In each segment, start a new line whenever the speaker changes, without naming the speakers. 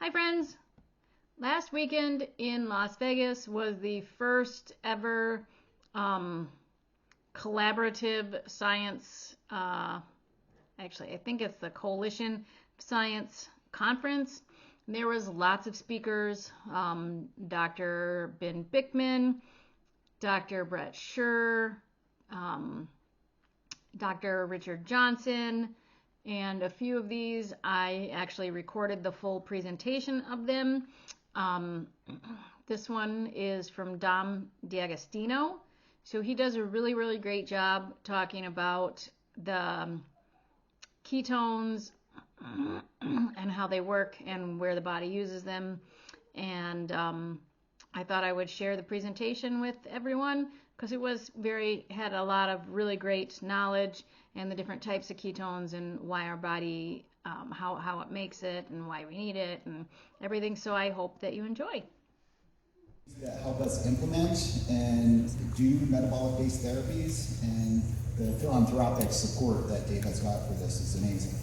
Hi friends! Last weekend in Las Vegas was the first ever collaborative science, actually I think it's the Coalition Science Conference. There was lots of speakers, Dr. Ben Bickman, Dr. Brett Scher, Dr. Richard Johnson, and a few of these I actually recorded the full presentation of them. This one is from Dom D'Agostino. So he does a really great job talking about the ketones and how they work and where the body uses them. And I thought I would share the presentation with everyone because it was had a lot of really great knowledge and the different types of ketones and why our body, how it makes it and why we need it and everything. So I hope that you enjoy.
That help us implement and do metabolic-based therapies, and the philanthropic support that Dave has got for this is amazing.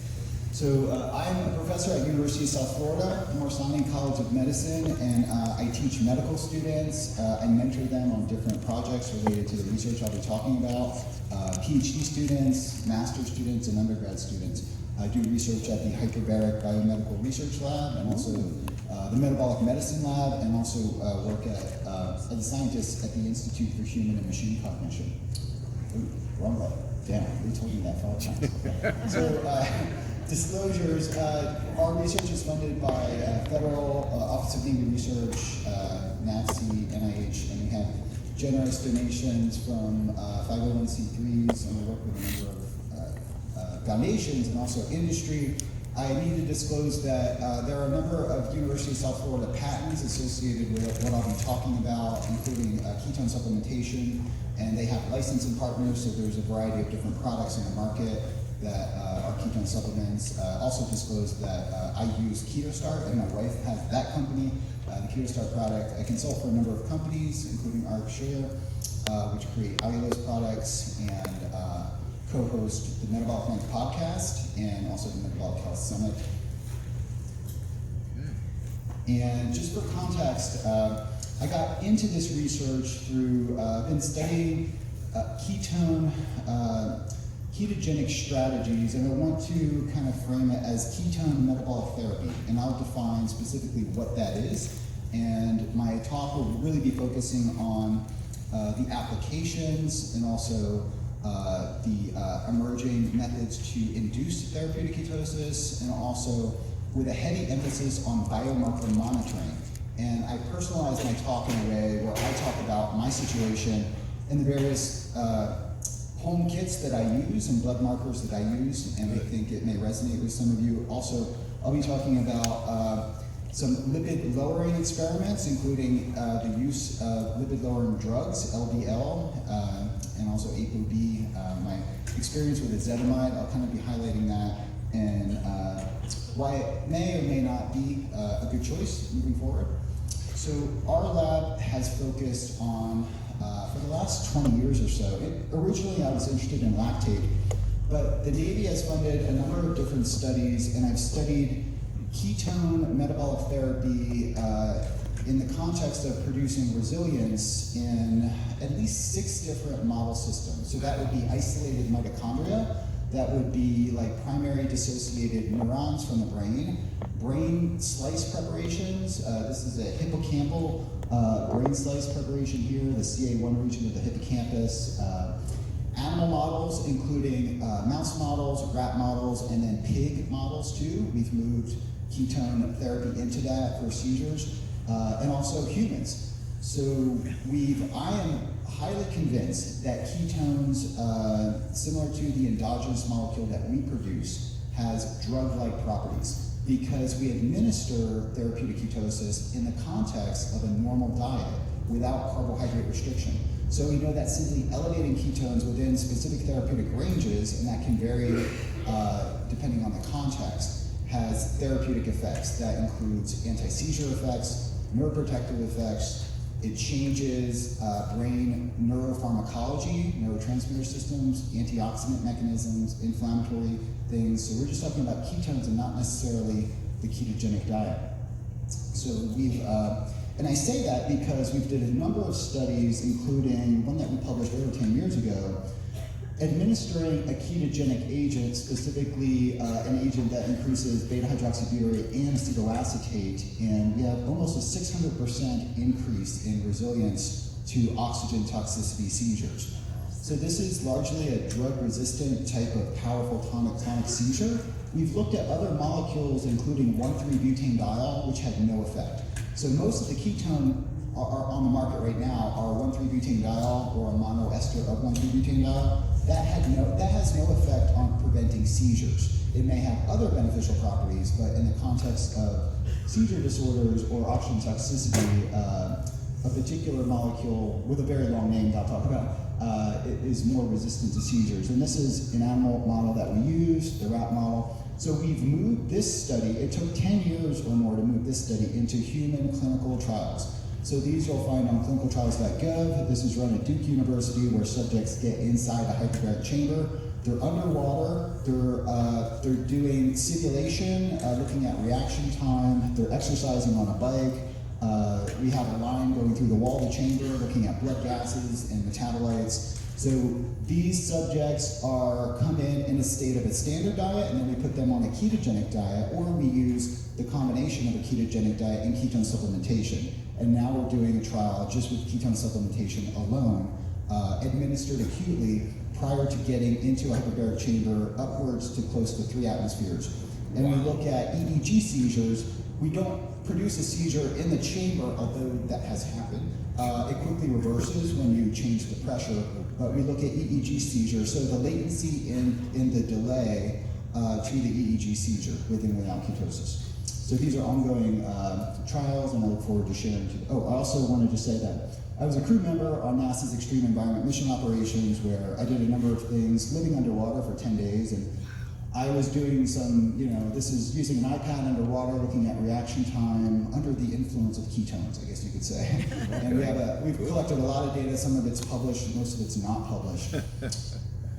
So I'm a professor at University of South Florida, Morsani College of Medicine, and I teach medical students. I mentor them on different projects related to the research I'll be talking about. PhD students, master's students, and undergrad students. I do research at the Hyperbaric Biomedical Research Lab and also the Metabolic Medicine Lab, and also work as a scientist at the Institute for Human and Machine Cognition. Ooh, wrong way. Damn, we told you that 5 times. So, disclosures, our research is funded by Federal Office of Legal Research, NAVSE, NIH, and we have generous donations from 501c3s, and we work with a number of foundations and also industry. I need to disclose that there are a number of University of South Florida patents associated with what I'll be talking about, including ketone supplementation, and they have licensing partners, so there's a variety of different products in the market that are ketone supplements. Also disclosed that I use KetoStart, and my wife has that company, the KetoStart product. I consult for a number of companies, including ArcShare, which create allulose products, and co-host the Metabolic Link podcast and also the Metabolic Health Summit. And just for context, I got into this research through, been studying ketogenic strategies, and I want to kind of frame it as ketone metabolic therapy, and I'll define specifically what that is. And my talk will really be focusing on the applications and also the emerging methods to induce therapeutic ketosis, and also with a heavy emphasis on biomarker monitoring. And I personalize my talk in a way where I talk about my situation and the various home kits that I use and blood markers that I use, and I think it may resonate with some of you. Also, I'll be talking about some lipid-lowering experiments, including the use of lipid-lowering drugs, LDL, and also ApoB. My experience with ezetimibe, I'll kind of be highlighting that, and why it may or may not be a good choice moving forward. So our lab has focused on, for the last 20 years or so, originally I was interested in lactate, but the Navy has funded a number of different studies, and I've studied ketone metabolic therapy in the context of producing resilience in at least 6 different model systems. So that would be isolated mitochondria, that would be like primary dissociated neurons from the brain slice preparations. This is a hippocampal brain slice preparation here, the CA1 region of the hippocampus. Animal models, including mouse models, rat models, and then pig models too. We've moved ketone therapy into that for seizures, and also humans. So I am highly convinced that ketones, similar to the endogenous molecule that we produce, has drug-like properties, because we administer therapeutic ketosis in the context of a normal diet without carbohydrate restriction. So we know that simply elevating ketones within specific therapeutic ranges, and that can vary depending on the context, has therapeutic effects. That includes anti-seizure effects, neuroprotective effects. It changes brain neuropharmacology, neurotransmitter systems, antioxidant mechanisms, inflammatory things. So we're just talking about ketones and not necessarily the ketogenic diet. So we've, and I say that because we've did a number of studies, including one that we published over 10 years ago, administering a ketogenic agent, specifically an agent that increases beta-hydroxybutyrate and acetoacetate, and we have almost a 600% increase in resilience to oxygen toxicity seizures. So this is largely a drug-resistant type of powerful tonic-clonic seizure. We've looked at other molecules, including 1,3-butanediol, which had no effect. So most of the ketone are on the market right now are 1,3-butanediol or a monoester of 1,3-butanediol. That has no effect on preventing seizures. It may have other beneficial properties, but in the context of seizure disorders or oxygen toxicity, a particular molecule with a very long name that I'll talk about is more resistant to seizures. And this is an animal model that we use, the rat model. So we've moved this study, it took 10 years or more to move this study into human clinical trials. So these you'll find on clinicaltrials.gov. This is run at Duke University, where subjects get inside a hyperbaric chamber. They're underwater, they're doing simulation, looking at reaction time, they're exercising on a bike. We have a line going through the wall of the chamber, looking at blood gases and metabolites. So these subjects come in a state of a standard diet, and then we put them on a ketogenic diet, or we use the combination of a ketogenic diet and ketone supplementation. And now we're doing a trial just with ketone supplementation alone, administered acutely prior to getting into a hyperbaric chamber upwards to close to 3 atmospheres. And we look at EEG seizures. We don't produce a seizure in the chamber, although that has happened. It quickly reverses when you change the pressure, but we look at EEG seizures, so the latency in the delay to the EEG seizure with and without ketosis. So these are ongoing trials, and I look forward to sharing. I also wanted to say that I was a crew member on NASA's Extreme Environment Mission Operations, where I did a number of things, living underwater for 10 days, and I was doing some, this is using an iPad underwater, looking at reaction time under the influence of ketones, I guess you could say. And we've collected a lot of data. Some of it's published, most of it's not published.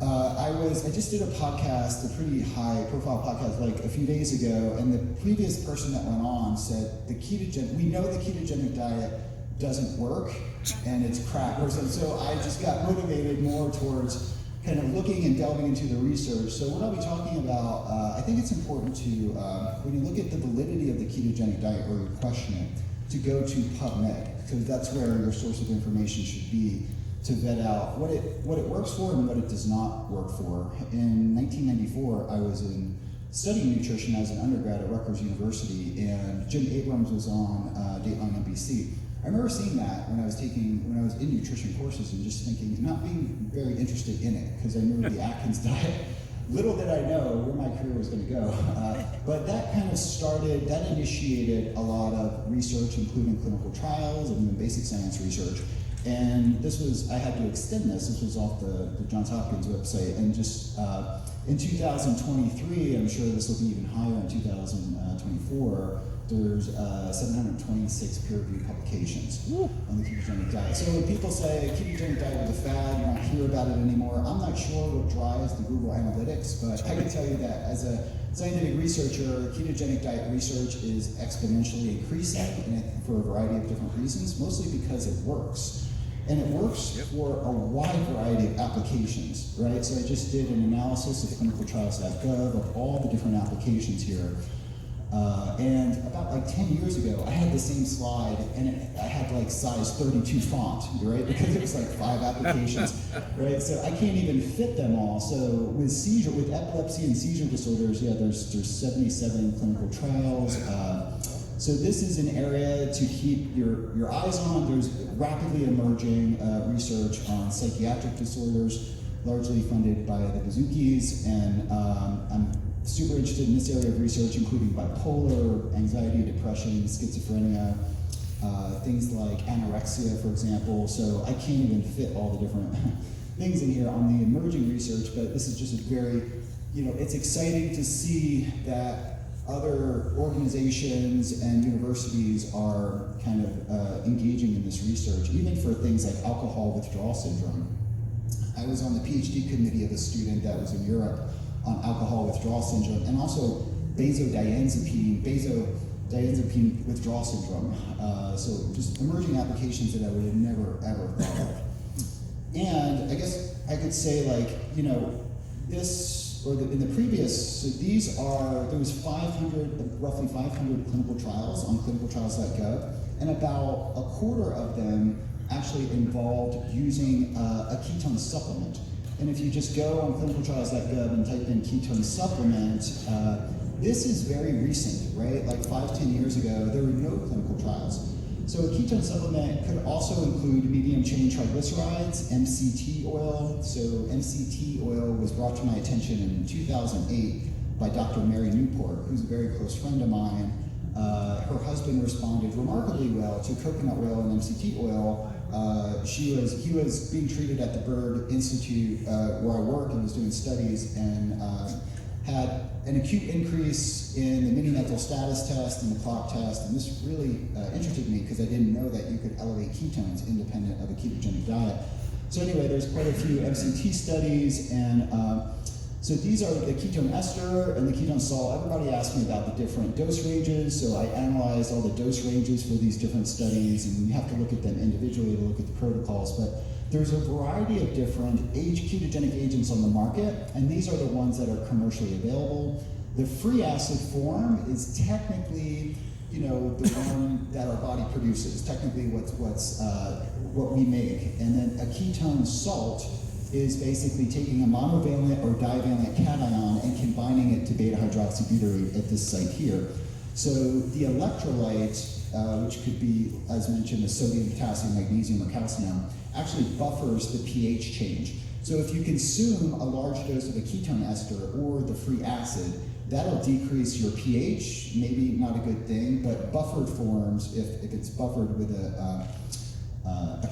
I just did a podcast, a pretty high-profile podcast, like a few days ago, and the previous person that went on said we know the ketogenic diet doesn't work, and it's crap. So I just got motivated more towards kind of looking and delving into the research. So what I'll be talking about, I think it's important to, when you look at the validity of the ketogenic diet or you question it, to go to PubMed, because that's where your source of information should be to vet out what it works for and what it does not work for. In 1994, I was studying nutrition as an undergrad at Rutgers University, and Jim Abrams was on Dateline NBC. I remember seeing that when I was in nutrition courses and just thinking, not being very interested in it, because I knew the Atkins diet. Little did I know where my career was going to go. But that kind of initiated a lot of research, including clinical trials and even basic science research. And I had to extend this was off the Johns Hopkins website, and just in 2023, I'm sure this will be even higher in 2024, there's 726 peer-reviewed publications on the ketogenic diet. So when people say ketogenic diet was a fad, you don't hear about it anymore, I'm not sure what drives the Google Analytics, but I can tell you that as a scientific researcher, ketogenic diet research is exponentially increasing, and for a variety of different reasons, mostly because it works. And it works for a wide variety of applications, right? So I just did an analysis of clinicaltrials.gov of all the different applications here. And about 10 years ago, I had the same slide, and I had size 32 font, right? Because it was 5 applications, right? So I can't even fit them all. So with epilepsy and seizure disorders, there's 77 clinical trials. So this is an area to keep your eyes on. There's rapidly emerging research on psychiatric disorders, largely funded by the Bazookies, and I'm super interested in this area of research, including bipolar, anxiety, depression, schizophrenia, things like anorexia, for example. So I can't even fit all the different things in here on the emerging research, but this is just a very, it's exciting to see that other organizations and universities are kind of engaging in this research, even for things like alcohol withdrawal syndrome. I was on the PhD committee of a student that was in Europe on alcohol withdrawal syndrome, and also benzodiazepine. diazepine withdrawal syndrome. So just emerging applications that I would have never, ever thought of. And I guess I could say, like, you know, this, or in the previous, so these are, there was roughly 500 clinical trials on clinicaltrials.gov, and about a quarter of them actually involved using a ketone supplement. And if you just go on clinicaltrials.gov and type in ketone supplement, this is very recent, right? Like 5-10 years ago, there were no clinical trials. So a ketone supplement could also include medium chain triglycerides, MCT oil. So MCT oil was brought to my attention in 2008 by Dr. Mary Newport, who's a very close friend of mine. Her husband responded remarkably well to coconut oil and MCT oil. He was being treated at the Bird Institute where I work and was doing studies, and had an acute increase in the mini-mental status test and the clock test, and this really interested me because I didn't know that you could elevate ketones independent of a ketogenic diet. So anyway, there's quite a few MCT studies, and so these are the ketone ester and the ketone salt. Everybody asked me about the different dose ranges, so I analyzed all the dose ranges for these different studies, and you have to look at them individually to look at the protocols, but there's a variety of different ketogenic agents on the market, and these are the ones that are commercially available. The free acid form is technically, you know, the one that our body produces, technically what we make. And then a ketone salt is basically taking a monovalent or divalent cation and combining it to beta-hydroxybutyrate at this site here. So the electrolyte, which could be, as mentioned, a sodium, potassium, magnesium, or calcium, actually buffers the pH change. So if you consume a large dose of a ketone ester or the free acid, that'll decrease your pH, maybe not a good thing, but buffered forms, if it's buffered with a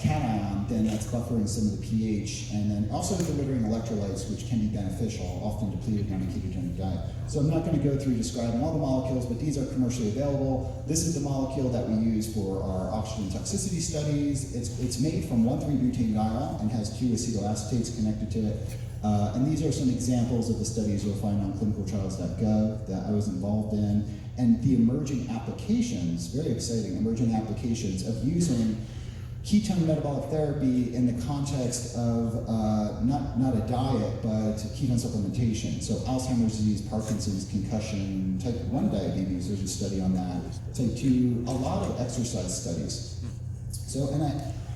cation, then that's buffering some of the pH, and then also delivering electrolytes, which can be beneficial, often depleted on a ketogenic diet. So I'm not going to go through describing all the molecules, but these are commercially available. This is the molecule that we use for our oxygen toxicity studies. It's made from 1,3-butadiol and has 2 acetylacetates connected to it. And these are some examples of the studies you'll find on clinicaltrials.gov that I was involved in. And the emerging applications, very exciting emerging applications of using ketone metabolic therapy in the context of not a diet, but ketone supplementation. So Alzheimer's disease, Parkinson's, concussion, type 1 diabetes, there's a study on that. Type 2, a lot of exercise studies. So, and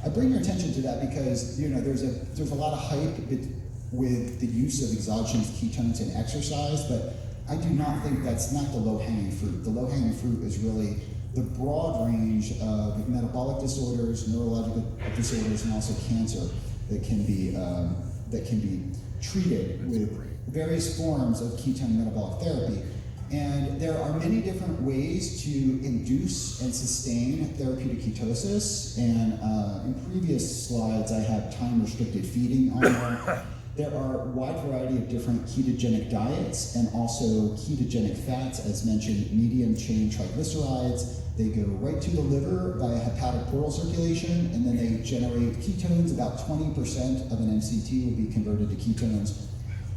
I bring your attention to that because, you know, there's a lot of hype with the use of exogenous ketones in exercise, but I do not think that's not the low-hanging fruit. The low-hanging fruit is really the broad range of metabolic disorders, neurological disorders, and also cancer that can be treated with various forms of ketone metabolic therapy. And there are many different ways to induce and sustain therapeutic ketosis. And in previous slides, I had time-restricted feeding on there. There are a wide variety of different ketogenic diets and also ketogenic fats, as mentioned, medium chain triglycerides. They go right to the liver via hepatic portal circulation, and then they generate ketones. About 20% of an MCT will be converted to ketones.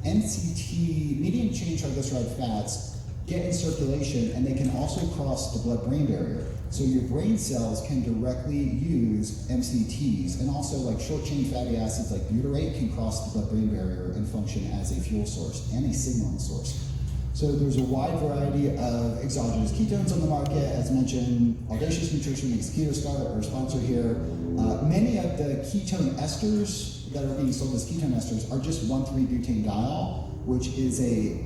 MCT, medium chain triglyceride fats, get in circulation, and they can also cross the blood-brain barrier. So your brain cells can directly use MCTs, and also like short-chain fatty acids like butyrate can cross the blood-brain barrier and function as a fuel source and a signaling source. So there's a wide variety of exogenous ketones on the market. As mentioned, Audacious Nutrition makes KetoStart, our sponsor here. Many of the ketone esters that are being sold as ketone esters are just 1,3-butadiol, which is a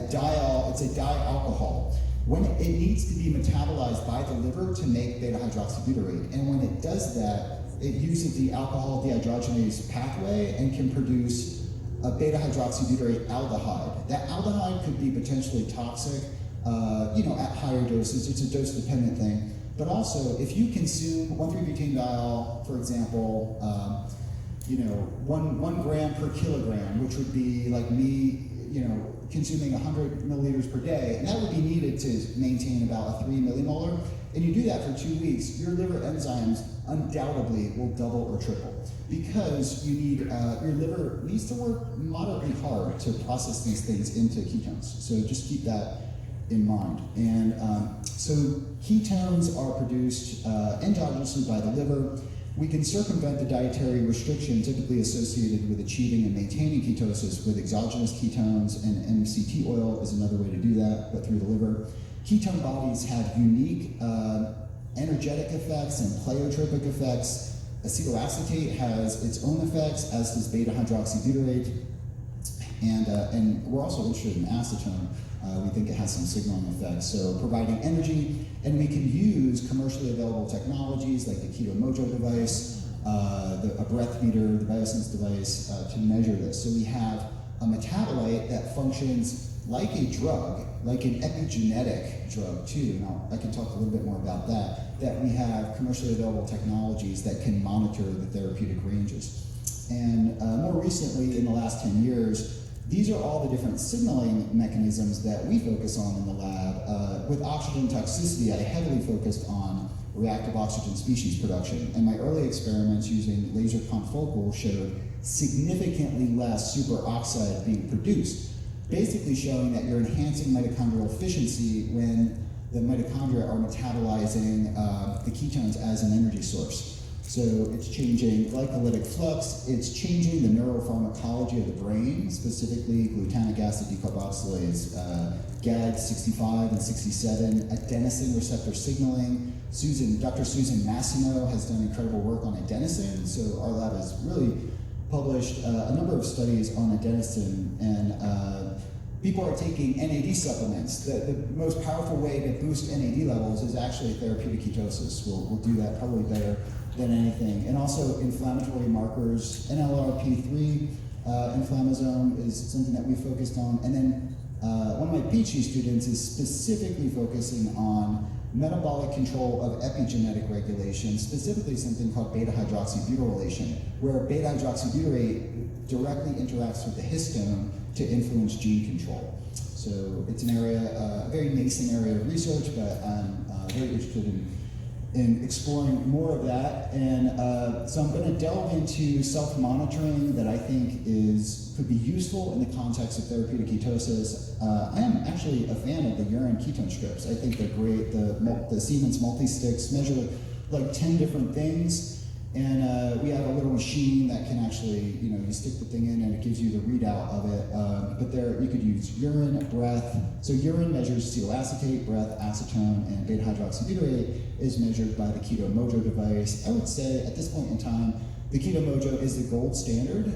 diol, it's a dialcohol. When it needs to be metabolized by the liver to make beta-hydroxybutyrate, and when it does that, it uses the alcohol dehydrogenase pathway and can produce a beta-hydroxybutyrate aldehyde. That aldehyde could be potentially toxic, at higher doses. It's a dose-dependent thing. But also, if you consume 1,3-butadiol, for example, 1 gram per kilogram, which would be like me, consuming 100 milliliters per day, and that would be needed to maintain about a 3 millimolar, and you do that for 2 weeks, your liver enzymes undoubtedly will double or triple because you need, your liver needs to work moderately hard to process these things into ketones. So just keep that in mind. And so ketones are produced endogenously by the liver. We can circumvent the dietary restriction typically associated with achieving and maintaining ketosis with exogenous ketones, and MCT oil is another way to do that, but through the liver. Ketone bodies have unique energetic effects and pleiotropic effects. Acetoacetate has its own effects, as does beta-hydroxybutyrate. And we're also interested in acetone. We think it has some signaling effects. So providing energy, and we can use commercially available technologies like the Keto Mojo device, a breath meter, the Biosense device to measure this. So we have a metabolite that functions like a drug, like an epigenetic drug too. Now I can talk a little bit more about that we have commercially available technologies that can monitor the therapeutic ranges. And more recently, in the last 10 years, these are all the different signaling mechanisms that we focus on in the lab. With oxygen toxicity, I heavily focused on reactive oxygen species production. And my early experiments using laser confocal showed significantly less superoxide being produced, basically showing that you're enhancing mitochondrial efficiency when the mitochondria are metabolizing the ketones as an energy source. So it's changing glycolytic flux, it's changing the neuropharmacology of the brain, specifically glutamic acid decarboxylase, GAD65 and 67, adenosine receptor signaling. Dr. Susan Massimo has done incredible work on adenosine, so our lab has really published a number of studies on adenosine, and people are taking NAD supplements. The most powerful way to boost NAD levels is actually therapeutic ketosis. We'll do that probably better than anything. And also inflammatory markers, NLRP3 inflammasome is something that we focused on. And then one of my PhD students is specifically focusing on metabolic control of epigenetic regulation, specifically something called beta-hydroxybutyrylation, where beta-hydroxybutyrate directly interacts with the histone to influence gene control. So it's an area, a very nascent area of research, but I'm very interested in exploring more of that. And so I'm going to delve into self-monitoring that I think could be useful in the context of therapeutic ketosis. I am actually a fan of the urine ketone strips. I think they're great. The Siemens multi-sticks measure like 10 different things. And we have a little machine that can actually, you stick the thing in and it gives you the readout of it. But there, you could use urine, breath. So urine measures acetoacetate, breath, acetone, and beta-hydroxybutyrate is measured by the Keto Mojo device. I would say at this point in time, the Keto Mojo is the gold standard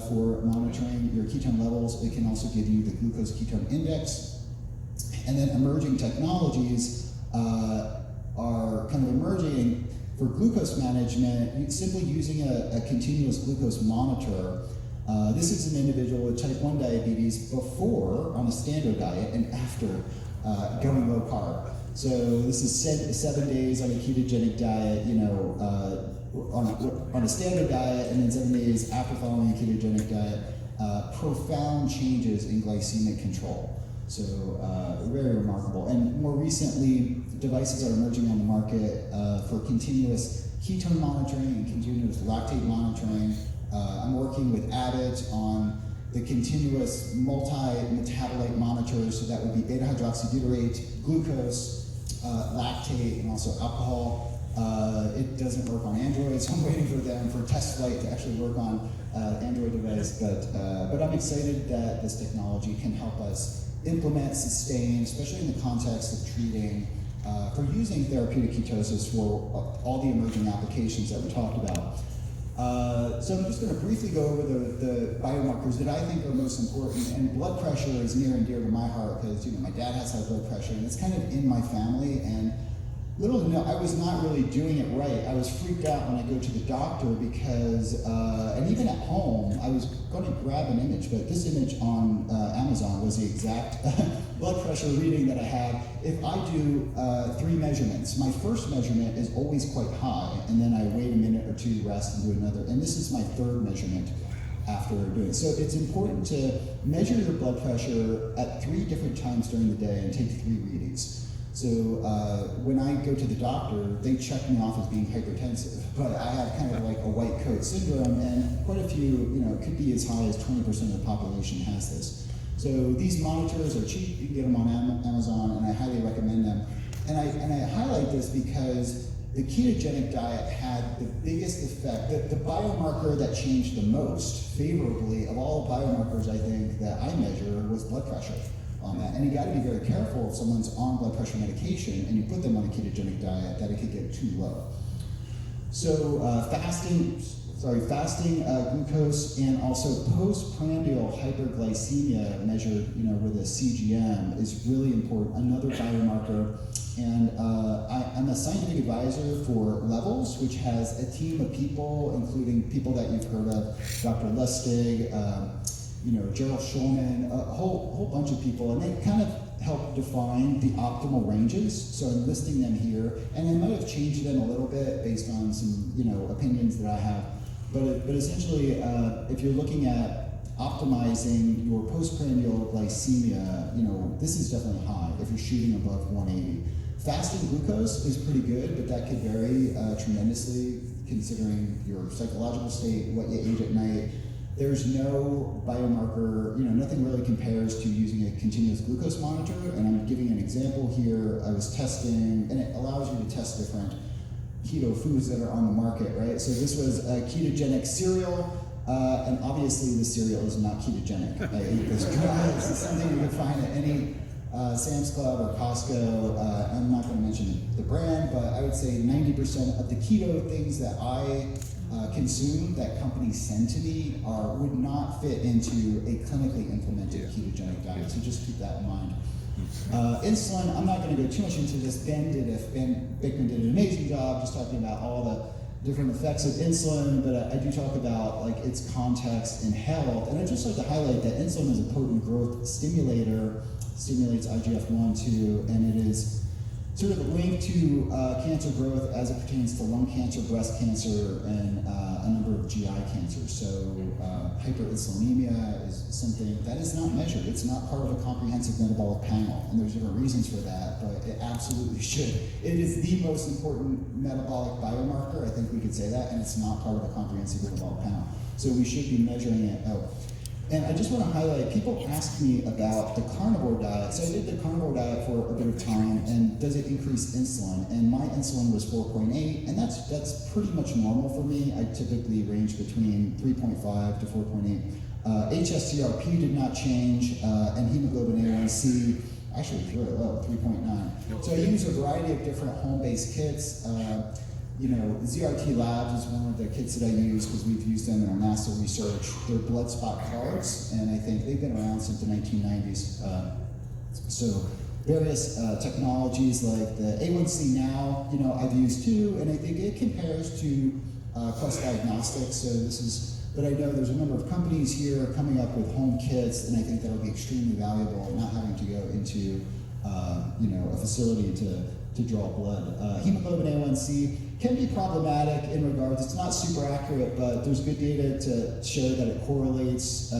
for monitoring your ketone levels. It can also give you the glucose ketone index. And then emerging technologies are kind of emerging for glucose management, simply using a continuous glucose monitor. This is an individual with type 1 diabetes before on a standard diet and after going low carb. So this is 7 days on a ketogenic diet, on a standard diet, and then 7 days after following a ketogenic diet, profound changes in glycemic control. So very remarkable. And more recently, devices are emerging on the market for continuous ketone monitoring and continuous lactate monitoring. I'm working with Abbott on the continuous multi-metabolite monitors, so that would be beta-hydroxybutyrate, glucose, lactate, and also alcohol. It doesn't work on Android, so I'm waiting for them for test flight to actually work on Android device. But I'm excited that this technology can help us implement, sustain, especially in the context of treating, for using therapeutic ketosis for all the emerging applications that we talked about. So I'm just going to briefly go over the biomarkers that I think are most important. And blood pressure is near and dear to my heart because my dad has high blood pressure, and it's kind of in my family. And little to no, I was not really doing it right. I was freaked out when I go to the doctor because, and even at home, I was going to grab an image, but this image on Amazon was the exact blood pressure reading that I had. If I do 3 measurements, my first measurement is always quite high, and then I wait a minute or 2, rest, and do another. And this is my 3rd measurement after doing it. So it's important to measure your blood pressure at 3 different times during the day and take 3 readings. So when I go to the doctor, they check me off as being hypertensive, but I have kind of like a white coat syndrome, and quite a few, it could be as high as 20% of the population has this. So these monitors are cheap, you can get them on Amazon, and I highly recommend them. And I highlight this because the ketogenic diet had the biggest effect, the biomarker that changed the most favorably of all biomarkers I think that I measure was blood pressure on that. And you gotta be very careful if someone's on blood pressure medication and you put them on a ketogenic diet that it could get too low. So fasting glucose and also postprandial hyperglycemia measured, with a CGM is really important, another biomarker. And I'm a scientific advisor for Levels, which has a team of people, including people that you've heard of, Dr. Lustig, Gerald Schulman, a whole bunch of people, and they kind of help define the optimal ranges. So I'm listing them here, and I might have changed them a little bit based on some, opinions that I have. But essentially, if you're looking at optimizing your postprandial glycemia, this is definitely high if you're shooting above 180. Fasting glucose is pretty good, but that could vary tremendously considering your psychological state, what you ate at night. There's no biomarker, nothing really compares to using a continuous glucose monitor. And I'm giving an example here. I was testing, and it allows you to test different keto foods that are on the market, right? So this was a ketogenic cereal, and obviously the cereal is not ketogenic. I ate this dry. This is something you can find at any Sam's Club or Costco. I'm not going to mention the brand, but I would say 90% of the keto things that I consume that companies send to me would not fit into a clinically implemented ketogenic diet. So just keep that in mind. Insulin, I'm not going to go too much into this. Ben Bickman did an amazing job just talking about all the different effects of insulin, but I do talk about its context in health. And I'd just like to highlight that insulin is a potent growth stimulator, stimulates IGF-1 too, and it is sort of linked to cancer growth as it pertains to lung cancer, breast cancer, and a number of GI cancers. So hyperinsulinemia is something that is not measured. It's not part of a comprehensive metabolic panel, and there's different reasons for that, but it absolutely should. It is the most important metabolic biomarker, I think we could say that, and it's not part of a comprehensive metabolic panel. So we should be measuring it out. And I just want to highlight, people ask me about the carnivore diet. So I did the carnivore diet for a bit of time, and does it increase insulin? And my insulin was 4.8, and that's pretty much normal for me. I typically range between 3.5 to 4.8. HSCRP did not change, and hemoglobin A1C actually was really low, 3.9. So I use a variety of different home-based kits. ZRT Labs is one of the kits that I use because we've used them in our NASA research. They're blood spot cards, and I think they've been around since the 1990s. So various technologies like the A1C now, I've used too, and I think it compares to Quest Diagnostics. So but I know there's a number of companies here coming up with home kits, and I think that'll be extremely valuable, not having to go into a facility to draw blood. Hemoglobin A1C can be problematic in regards, it's not super accurate, but there's good data to show that it correlates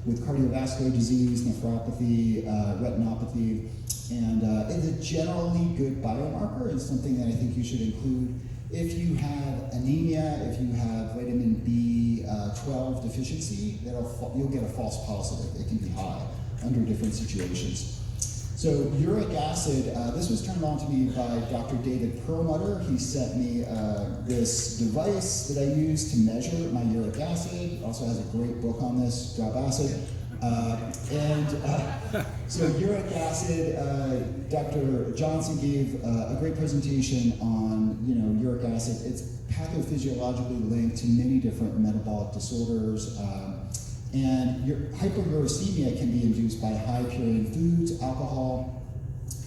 with cardiovascular disease, nephropathy, retinopathy, and it's a generally good biomarker and something that I think you should include if you have anemia, if you have vitamin B12 deficiency, you'll get a false positive. It can be high under different situations. So uric acid, this was turned on to me by Dr. David Perlmutter. He sent me this device that I use to measure my uric acid. Also has a great book on this, Drop Acid. So uric acid, Dr. Johnson gave a great presentation on uric acid. It's pathophysiologically linked to many different metabolic disorders. And hyperuricemia can be induced by high purine foods, alcohol,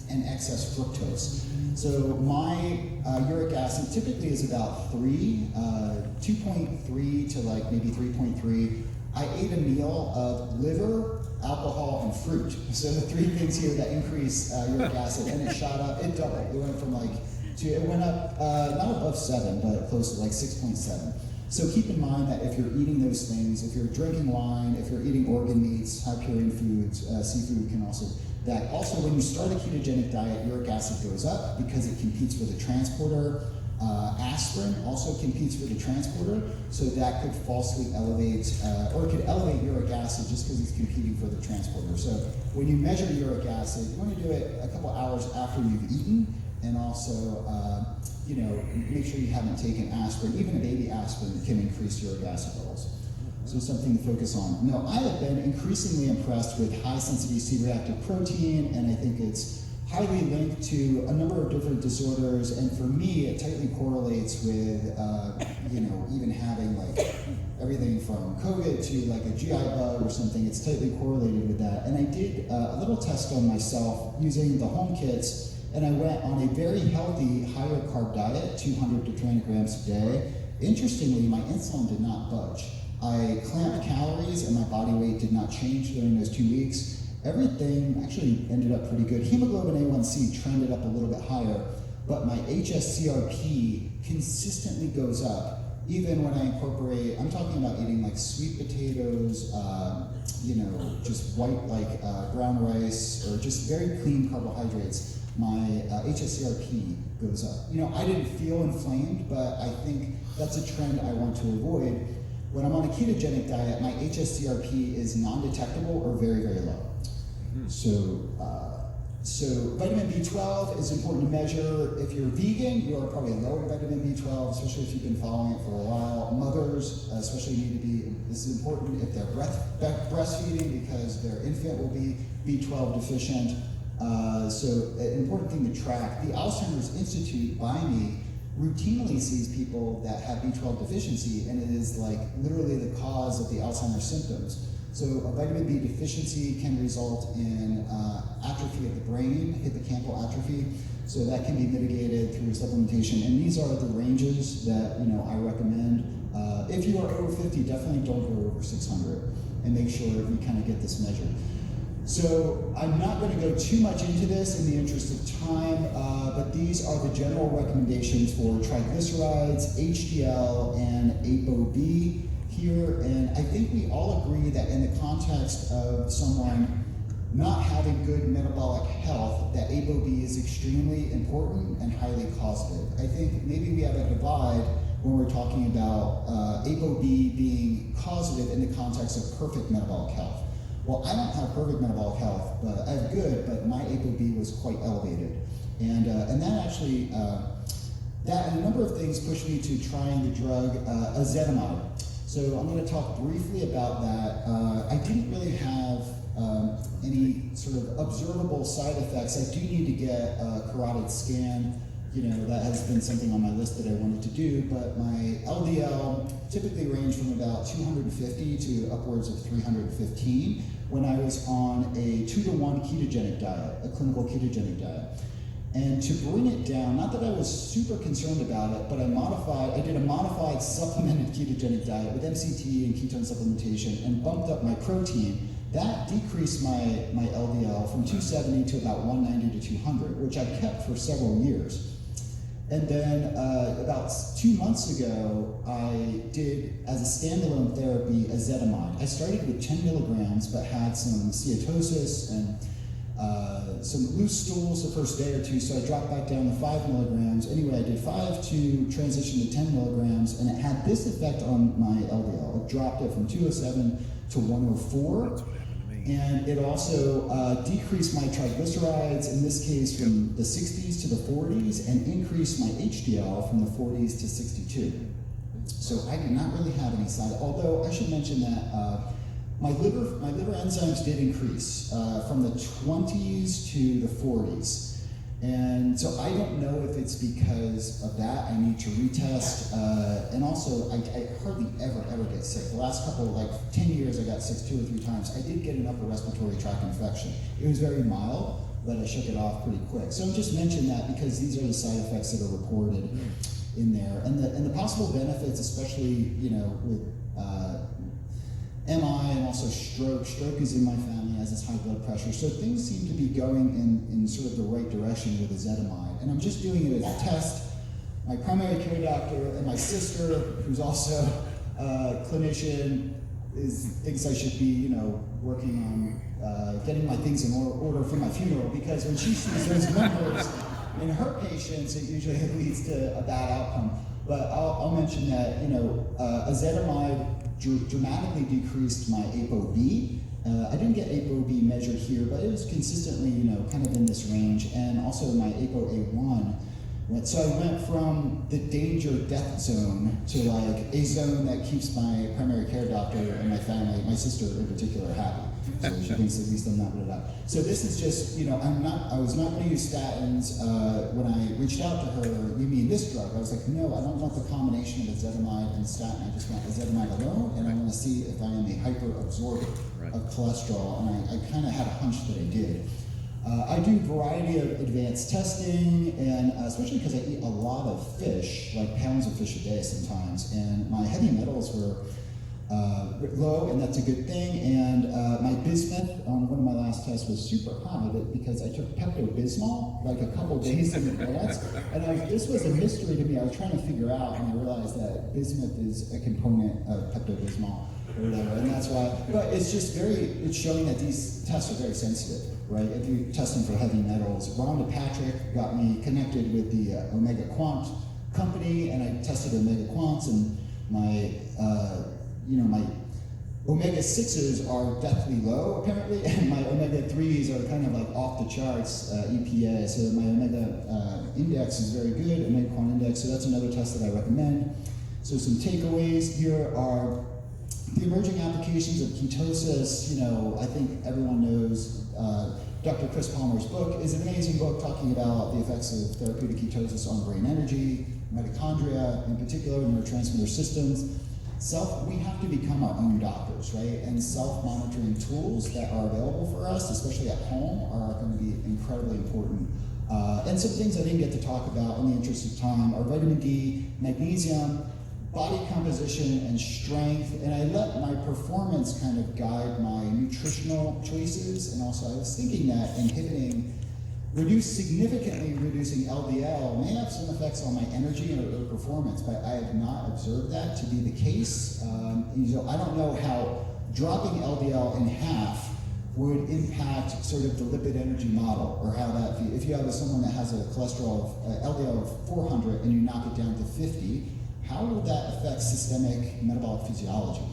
and excess fructose. So my uric acid typically is about 2.3 to maybe 3.3. I ate a meal of liver, alcohol, and fruit. So the three things here that increase uric acid, and it shot up, it doubled. It went from it went up, not above 7, but close to 6.7. So keep in mind that if you're eating those things, if you're drinking wine, if you're eating organ meats, high purine foods, seafood can also, that also when you start a ketogenic diet, uric acid goes up because it competes with a transporter. Aspirin also competes for the transporter, so that could falsely elevate, or it could elevate uric acid just because it's competing for the transporter. So when you measure uric acid, you want to do it a couple hours after you've eaten, and also, make sure you haven't taken aspirin. Even a baby aspirin can increase uric acid levels. So something to focus on. Now, I have been increasingly impressed with high-sensitivity C-reactive protein, and I think it's highly linked to a number of different disorders, and for me, it tightly correlates with, even having like everything from COVID to like a GI bug or something. It's tightly correlated with that. And I did a little test on myself using the home kits, and I went on a very healthy, higher carb diet, 200 to 300 grams a day. Interestingly, my insulin did not budge. I clamped calories, and my body weight did not change during those 2 weeks. Everything actually ended up pretty good. Hemoglobin A1C trended up a little bit higher, but my HSCRP consistently goes up, even when I incorporate, I'm talking about eating like sweet potatoes, just white like brown rice, or just very clean carbohydrates. My HSCRP goes up. I didn't feel inflamed, but I think that's a trend I want to avoid. When I'm on a ketogenic diet, my HSCRP is non-detectable or very, very low. So vitamin B12 is important to measure. If you're vegan, you are probably low in vitamin B12, especially if you've been following it for a while. Mothers especially need to be, this is important if they're breastfeeding, because their infant will be B12 deficient. So an important thing to track. The Alzheimer's Institute by me routinely sees people that have B12 deficiency, and it is like literally the cause of the Alzheimer's symptoms. So a vitamin B deficiency can result in atrophy of the brain, hippocampal atrophy. So that can be mitigated through supplementation. And these are the ranges that I recommend. If you are over 50, definitely don't go over 600, and make sure you kind of get this measured. So I'm not going to go too much into this in the interest of time, but these are the general recommendations for triglycerides, HDL, and ApoB here. And I think we all agree that in the context of someone not having good metabolic health, that ApoB is extremely important and highly causative. I think maybe we have a divide when we're talking about ApoB being causative in the context of perfect metabolic health. Well, I don't have perfect metabolic health, but I have good, but my ApoB was quite elevated. And that actually, that and a number of things pushed me to trying the drug ezetimibe. So I'm going to talk briefly about that. I didn't really have any sort of observable side effects. I do need to get a carotid scan. That has been something on my list that I wanted to do, but my LDL typically ranged from about 250 to upwards of 315 when I was on a 2-to-1 ketogenic diet, a clinical ketogenic diet. And to bring it down, not that I was super concerned about it, but I did a modified supplemented ketogenic diet with MCT and ketone supplementation and bumped up my protein. That decreased my LDL from 270 to about 190 to 200, which I kept for several years. And then about 2 months ago, I did, as a standalone therapy, ezetimibe. I started with 10 milligrams, but had some steatosis and some loose stools the first day or two, so I dropped back down to 5 milligrams. Anyway, I did 5 to transition to 10 milligrams, and it had this effect on my LDL. It dropped it from 207 to 104. And it also decreased my triglycerides, in this case from the 60s to the 40s, and increased my HDL from the 40s to 62. So I did not really have any side, although I should mention that my liver enzymes did increase from the 20s to the 40s. And so I don't know if it's because of that. I need to retest. And also, I hardly ever get sick. The last couple, 10 years, I got sick 2 or 3 times. I did get an upper respiratory tract infection. It was very mild, but I shook it off pretty quick. So just mention that because these are the side effects that are reported in there. And the possible benefits, especially, with MI and also stroke. Stroke is in my family, as is high blood pressure. So things seem to be going in sort of the right direction with ezetimibe. And I'm just doing it as a test. My primary care doctor and my sister, who's also a clinician, thinks I should be, working on getting my things in order for my funeral, because when she sees those numbers, in her patients, it usually leads to a bad outcome. But I'll mention that, ezetimibe dramatically decreased my ApoB. I didn't get ApoB measured here, but it was consistently, kind of in this range, and also my ApoA1. So I went from the danger death zone to like a zone that keeps my primary care doctor and my family, my sister in particular, happy. So she thinks at least I'm not going to die. So this is just, I was not going to use statins. When I reached out to her, you mean this drug? I was like, no, I don't want the combination of ezetimibe and statin. I just want ezetimibe alone, and I want to see if I am a hyper-absorber of cholesterol. And I kind of had a hunch that I did. I do a variety of advanced testing, and especially because I eat a lot of fish, like pounds of fish a day sometimes, and my heavy metals were low, and that's a good thing. And my bismuth on one of my last tests was super high, because I took Pepto-Bismol like a couple days in advance, and this was a mystery to me. I was trying to figure out, and I realized that bismuth is a component of Pepto-Bismol or whatever, and that's why. But it's just it's showing that these tests are very sensitive, right? If you're testing for heavy metals, Rhonda Patrick got me connected with the Omega Quant company, and I tested Omega Quants, and my my omega-6s are deathly low, apparently, and my omega-3s are kind of like off the charts, EPA. So my omega index is very good, omega quant index, so that's another test that I recommend. So some takeaways here are the emerging applications of ketosis. I think everyone knows Dr. Chris Palmer's book is an amazing book talking about the effects of therapeutic ketosis on brain energy, mitochondria, in particular, neurotransmitter systems. We have to become our own doctors, right? And self-monitoring tools that are available for us, especially at home, are going to be incredibly important. And some things I didn't get to talk about in the interest of time are vitamin D, magnesium, body composition, and strength. And I let my performance kind of guide my nutritional choices. And also I was thinking that significantly reducing LDL may have some effects on my energy or performance, but I have not observed that to be the case. I don't know how dropping LDL in half would impact sort of the lipid energy model, or how that, if you have someone that has a cholesterol LDL of 400 and you knock it down to 50, how will that affect systemic metabolic physiology?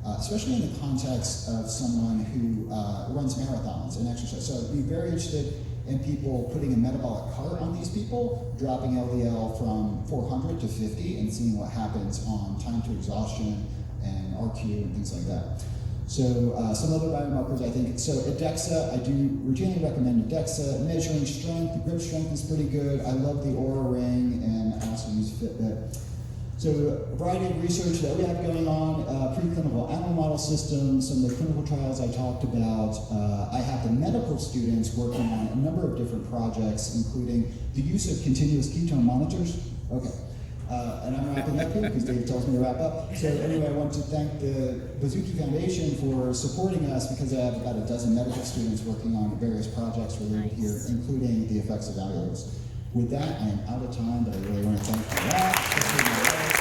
Especially in the context of someone who runs marathons and exercise. So I'd be very interested in people putting a metabolic cart on these people, dropping LDL from 400 to 50, and seeing what happens on time to exhaustion and RQ and things like that. So some other biomarkers, I think. So ADEXA, I do routinely recommend ADEXA. Measuring strength, the grip strength is pretty good. I love the Oura Ring, and I also use Fitbit. So a variety of research that we have going on, preclinical animal model systems, some of the clinical trials I talked about. I have the medical students working on a number of different projects, including the use of continuous ketone monitors. Okay, and I'm wrapping up here because Dave tells me to wrap up. So anyway, I want to thank the Bazooki Foundation for supporting us, because I have about a dozen medical students working on various projects related here, including the effects of allulose. With that, I am out of time, but I really want to thank you for that.